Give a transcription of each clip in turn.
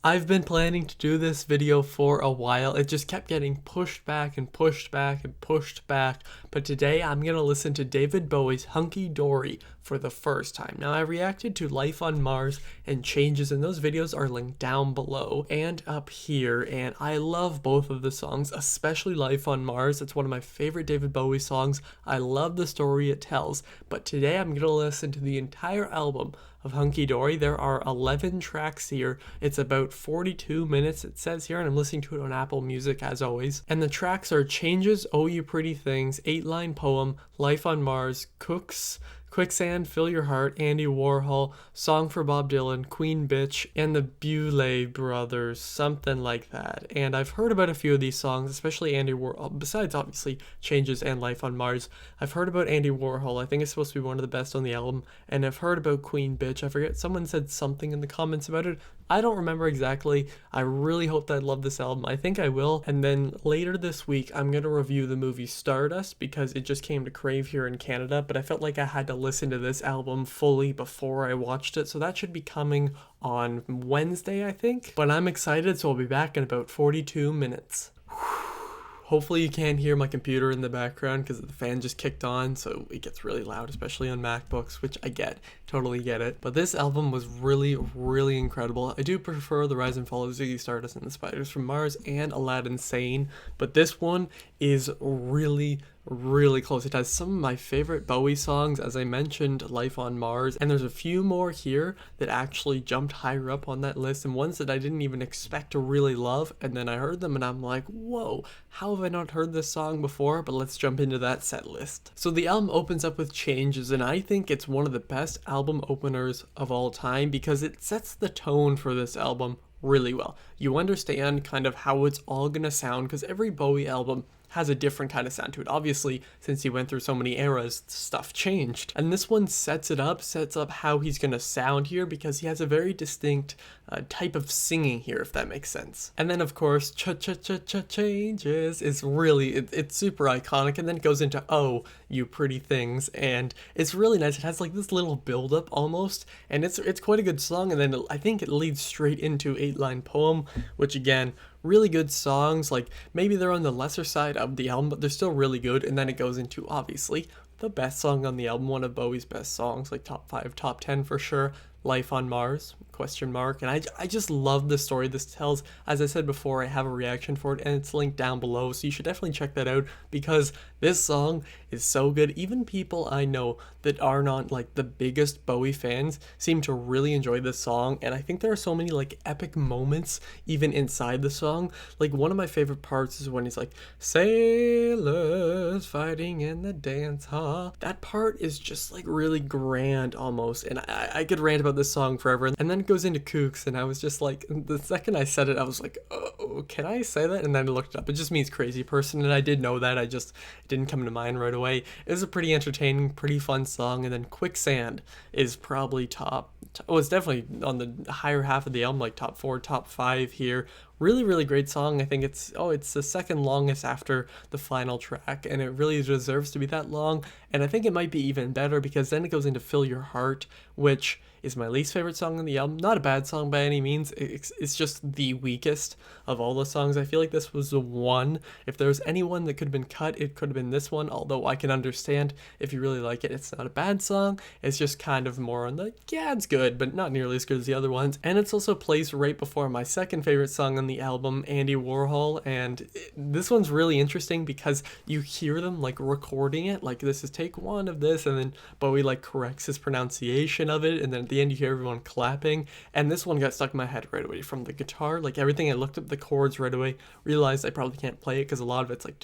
I've been planning to do this video for a while. It just kept getting pushed back and pushed back and pushed back. But today I'm going to listen to David Bowie's Hunky Dory for the first time. Now I reacted to Life on Mars and Changes, and those videos are linked down below and up here. And I love both of the songs, especially Life on Mars. It's one of my favorite David Bowie songs. I love the story it tells. But today I'm going to listen to the entire album of Hunky Dory. There are 11 tracks here. It's about 42 minutes, it says here, and I'm listening to it on Apple Music as always. And the tracks are Changes, Oh You Pretty Things, 8-Line Poem, Life on Mars, Quicksand, Fill Your Heart, Andy Warhol, Song for Bob Dylan, Queen Bitch, and the Bowie Brothers, something like that. And I've heard about a few of these songs, especially Andy Warhol, besides obviously Changes and Life on Mars. I've heard about Andy Warhol. I think it's supposed to be one of the best on the album. And I've heard about Queen Bitch. I forget, someone said something in the comments about it. I don't remember exactly. I really hope that I love this album. I think I will. And then later this week, I'm going to review the movie Stardust because it just came to Crave here in Canada, but I felt like I had to listen to this album fully before I watched it, so that should be coming on Wednesday, I think. But I'm excited, so I'll be back in about 42 minutes. Hopefully you can't hear my computer in the background because the fan just kicked on, so it gets really loud, especially on MacBooks, which I get, totally get it. But this album was really, really incredible. I do prefer The Rise and Fall of Ziggy Stardust and the Spiders from Mars and Aladdin Sane, but this one is really close. It has some of my favorite Bowie songs, as I mentioned, Life on Mars, and there's a few more here that actually jumped higher up on that list, and ones that I didn't even expect to really love, and then I heard them and I'm like, whoa, how have I not heard this song before? But let's jump into that set list. So the album opens up with Changes, and I think it's one of the best album openers of all time because it sets the tone for this album really well. You understand kind of how it's all gonna sound, because every Bowie album has a different kind of sound to it. Obviously, since he went through so many eras, stuff changed. And this one sets up how he's gonna sound here, because he has a very distinct type of singing here, if that makes sense. And then of course, Changes is really, it's super iconic, and then it goes into Oh You Pretty Things, and it's really nice. It has like this little build up almost, and it's quite a good song, and then I think it leads straight into 8-Line Poem, which again, really good songs. Like maybe they're on the lesser side of the album, but they're still really good. And then it goes into obviously the best song on the album, one of Bowie's best songs, like top 5, top 10 for sure, Life on Mars, ? And I just love the story this tells. As I said before, I have a reaction for it and it's linked down below, so you should definitely check that out because this song is so good. Even people I know that are not like the biggest Bowie fans seem to really enjoy this song, and I think there are so many like epic moments even inside the song. Like one of my favorite parts is when he's like, sailors fighting in the dance hall. That part is just like really grand almost, and I could rant about this song forever. And then it goes into Kooks, and I was just like, the second I said it, I was like, oh, can I say that? And then I looked it up. It just means crazy person, and I did know that. It didn't come to mind right away. It was a pretty entertaining, pretty fun song. And then Quicksand is probably it's definitely on the higher half of the album, like top 4, top 5 here. Really great song. I think it's the second longest after the final track, and it really deserves to be that long. And I think it might be even better because then it goes into Fill Your Heart, which is my least favorite song on the album. Not a bad song by any means. It's just the weakest of all the songs. I feel like this was the one. If there was anyone that could have been cut, it could have been this one, although I can understand if you really like it. It's not a bad song. It's just kind of more on the, yeah, it's good, but not nearly as good as the other ones. And it's also placed right before my second favorite song on the album, Andy Warhol, and this one's really interesting because you hear them like recording it, like this is take 1 of this, and then Bowie like corrects his pronunciation of it, and then at the end you hear everyone clapping. And this one got stuck in my head right away from the guitar, like everything. I looked up the chords right away, realized I probably can't play it because a lot of it's like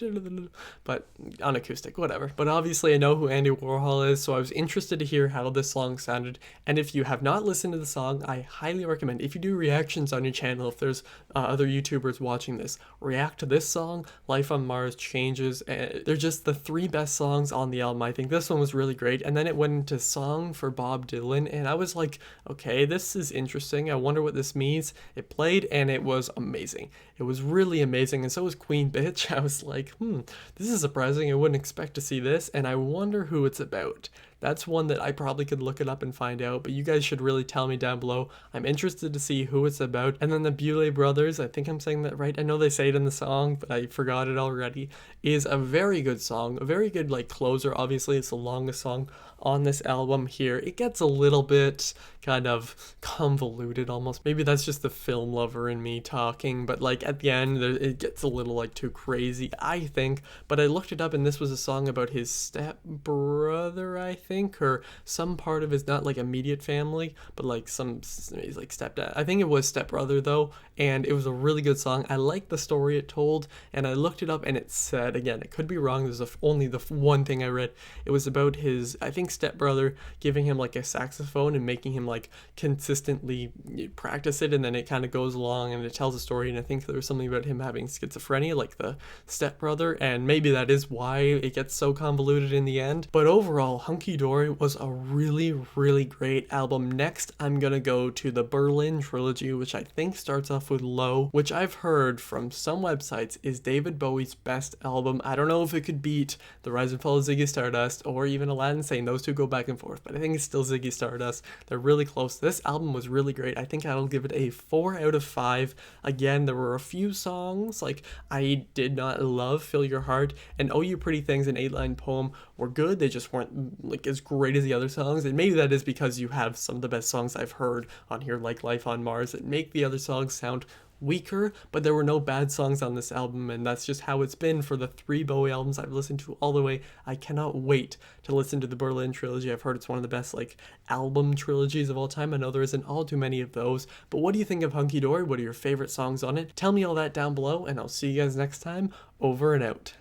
but on acoustic, whatever. But obviously I know who Andy Warhol is, so I was interested to hear how this song sounded. And if you have not listened to the song, I highly recommend, if you do reactions on your channel, if there's other YouTubers watching this, react to this song, Life on Mars, Changes. They're just the 3 best songs on the album. I think this one was really great, and then it went into Song for Bob Dylan, and I was like, okay, this is interesting, I wonder what this means. It played and it was amazing. It was really amazing, and so was Queen Bitch. I was like, this is surprising, I wouldn't expect to see this, and I wonder who it's about. That's one that I probably could look it up and find out, but you guys should really tell me down below. I'm interested to see who it's about. And then the Bowie brothers, I think I'm saying that right. I know they say it in the song, but I forgot it already, is a very good song, a very good like closer. Obviously, it's the longest song on this album here. It gets a little bit kind of convoluted almost. Maybe that's just the film lover in me talking, but like at the end it gets a little like too crazy, I think. But I looked it up and this was a song about his stepbrother, I think, or some part of his not like immediate family, but like he's like stepdad. I think it was stepbrother though, and it was a really good song. I liked the story it told, and I looked it up and it said, again, it could be wrong, there's only the one thing I read, it was about his, I think, stepbrother giving him like a saxophone and making him like consistently practice it, and then it kind of goes along and it tells a story. And I think there was something about him having schizophrenia, like the stepbrother, and maybe that is why it gets so convoluted in the end. But overall, Hunky Dory was a really, really great album. Next, I'm gonna go to the Berlin Trilogy, which I think starts off with Low, which I've heard from some websites is David Bowie's best album. I don't know if it could beat The Rise and Fall of Ziggy Stardust or even Aladdin Sane. Those two go back and forth, but I think it's still Ziggy Stardust. They're really close. This album was really great. I think I'll give it a 4 out of 5. Again, there were a few songs like I did not love Fill Your Heart and Oh You Pretty Things, an 8-line poem, were good. They just weren't like as great as the other songs, and maybe that is because you have some of the best songs I've heard on here, like Life on Mars, that make the other songs sound weaker. But there were no bad songs on this album, and that's just how it's been for the 3 Bowie albums I've listened to all the way. I cannot wait to listen to the Berlin Trilogy. I've heard it's one of the best like album trilogies of all time. I know there isn't all too many of those, but what do you think of Hunky Dory? What are your favorite songs on it? Tell me all that down below, and I'll see you guys next time. Over and out.